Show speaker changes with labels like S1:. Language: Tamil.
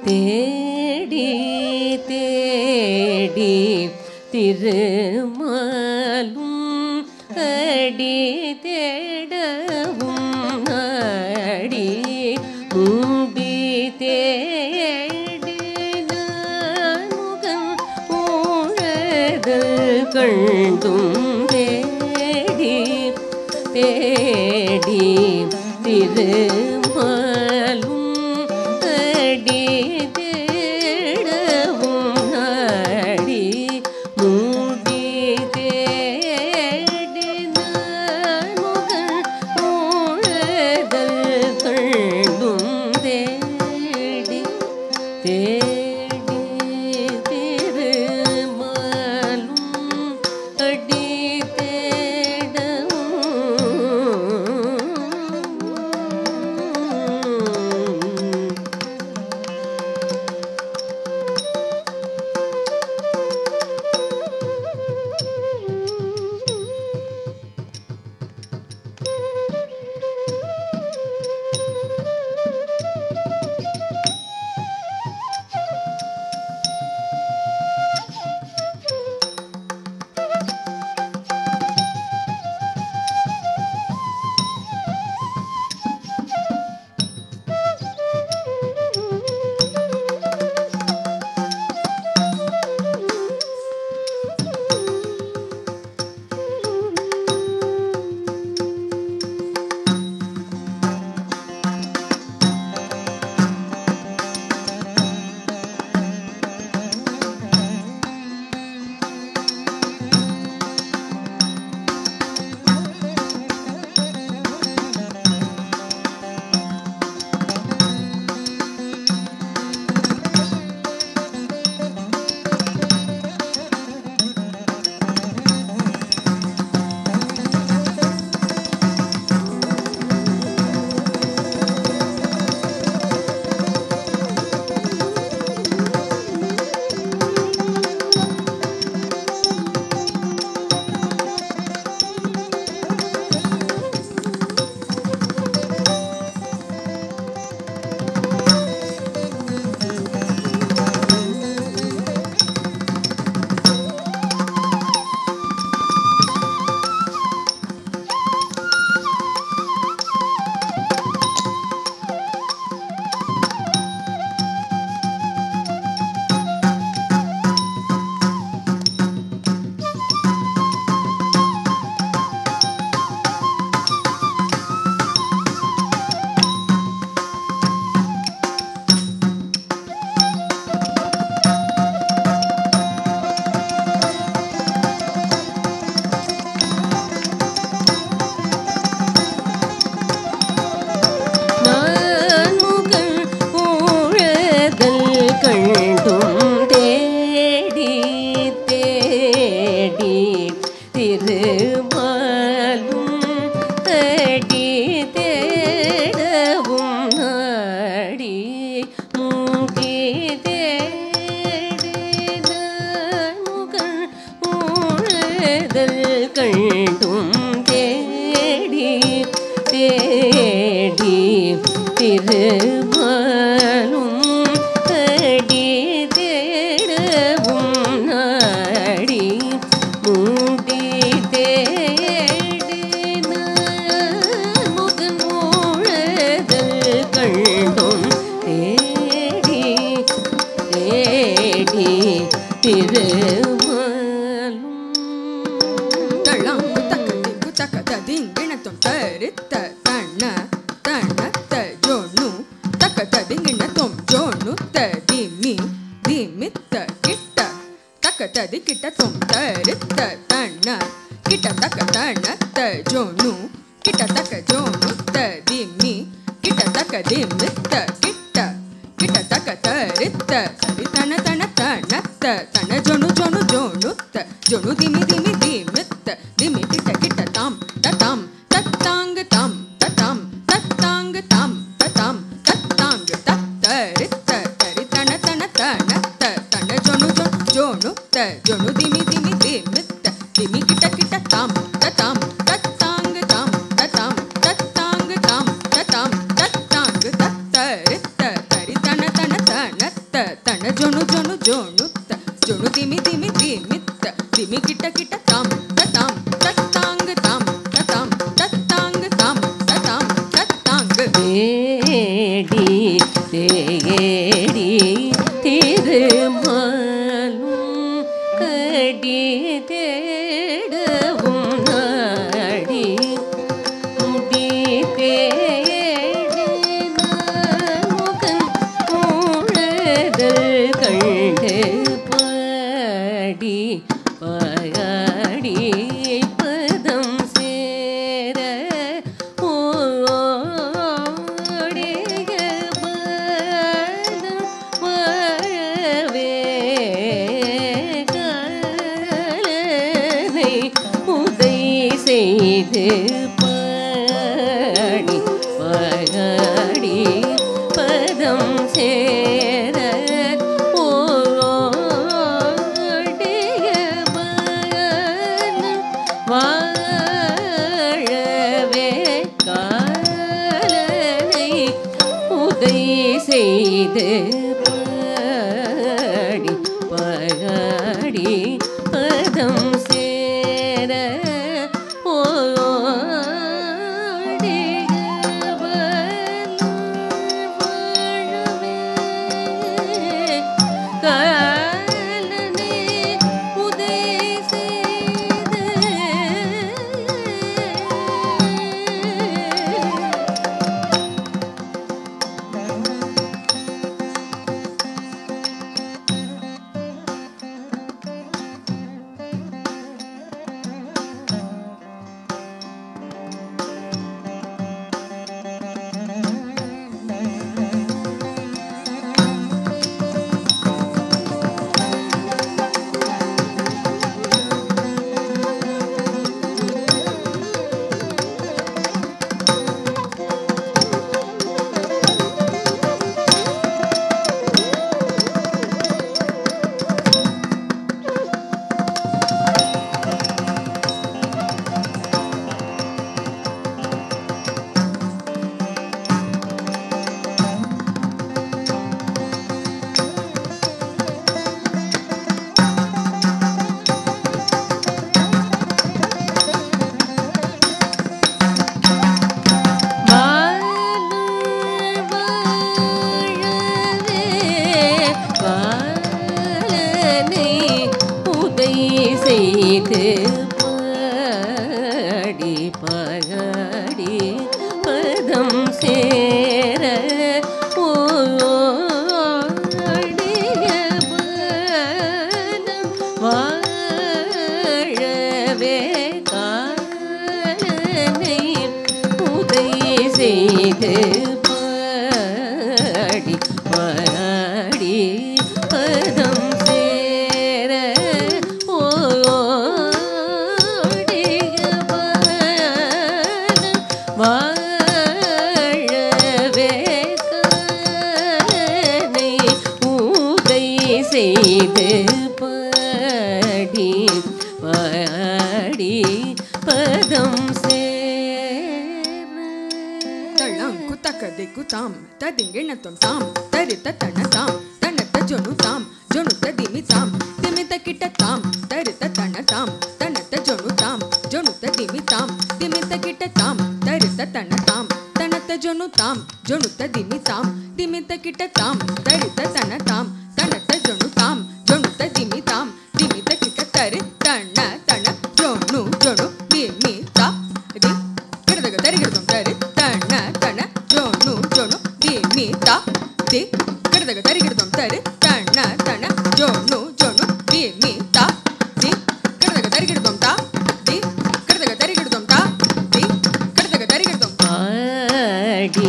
S1: தேடி தேடி திருமாலும் அடி தேடவும் அடி மூடி தேடி முகம் ஊழதல் கண்டும் தேடி தேடி திருமாலும் அடி தேடவும் அடி மூடி தேடினான் முகன் ஊழதல் கண்டும் தேடி தேடி திருமாலும் அடி கண்டும் தேடி தேடி திருமாலும் அடி தேடவும் நாடி மூடி தேடினான் முகன் ஊழதல் கண்டும் தேடி தேடி திருமாலும் அடி தேடவும் நாடி மூடி தேடினான் முகன் ஊழதல் கண்டும் தேடி தேடி திருமாலும்
S2: தளம் தக்கதி குத்தக்கத திங்கிணத்தும் தரித்த தண்ண தண்ணத்த ஜோனு தக்கத திங்கிணத்தும் ஜோனு திமி திமித்த கிட்ட தக்கத திக்கிட்டத்தும் தரித்த தண்ண கிட்ட தக்க தண்ணத்த ஜோனு கிட்ட தக்க ஜோனு திமி கிட்ட தக்க திமித்த கிட்ட கிட்ட தக்க தரித்த சரி தன தன தனத்த தன ஜோனு ஜோனு ஜோனுத்த ஜோனு திமி திமி திமித்த திமி கிட்ட கிட்ட தாம் ததாம் தத்தாங்க தாம் ததாம் தத்தாங்க தாம் ததாம் தத்தாங்க தத்தரித்த தரி தன தன தனத்த தன ஜோனு ஜோனு ஜோனுத்த ஜோனு திமி திமி திமித்த திமி கிட்ட கிட்ட தாம் ததாம் தத்தாங்க தாம் ததாம் தத்தாங்க தாம் ததாம் தத்தாங்க தத்தரித்த தரி தன தன தனத்த தன ஜொனு ஜொனு ஜொனு ஜொனு திமி திமி திமி திமி கிட்ட கிட்ட தாம் தத்தாம் தத்தாங்கு தாம் தத்தாம் தத்தாங்கு தாம் தத்தாம் தத்தாங்கு
S1: தேடி தேடி திருமாலும் கடி தேடவும் நாடி முடி தேடினான் முகன் மூழதல் கண்டு பாடி பாடி பதம் சேர ஓடிய பதம் வரவே காலனை உதை செய்து பாடி பாடி பதம் சேர ஓடிய பதம் வாழவே காலனை உதை செய்து பாடி பாடி பதம் சேர ஓடிய பதம் வாழவே காலனை உதை செய்து செய்து பாடி பாடி பதம் சேர ஓடிய பதம் வாழவே காலனை உதை செய்து பாடி பாடி பதம் சேர ஓடிய பதம் வாழவே காலனை உதை செய்து பாடி பாடி பதம் சேர
S2: தள்ளங்கு தக்கதை குத்தாம் ததிங்கிணத்தும் தாம் தரித்த தன தாம் தனத்த ஜொனு தாம் ஜொனுத்த திமி தாம் திமித்த கிட்ட தாம் தரித்த தன தாம் தனத்த ஜொனு தாம் ஜொனுத்த திமி தாம் திமித்த கிட்ட தாம் தரித்த தன தாம் தனத்த ஜொனு தாம் ஜொனுத்த திமி தாம் திமித்த கிட்ட தாம் தரித்த தன தாம் தனத்த ஜொனு தாம் ஜொனுத்த திமி தாம் திமித்த கிட்ட தரு தன தன ஜொனு ஜொனு திமி தா தி கிடதக தரிகிடதும் தரு தன தன ஜொனு ஜொனு திமி தா தி கிடதக தரிகிடதும் தரு தன தன ஜொனு ஜொனு திமி தா தி கிடதக தரிகிடதும் தா தி கிடதக தரிகிடதும் தா தி கிடதக தரிகிடதும்
S1: பாடி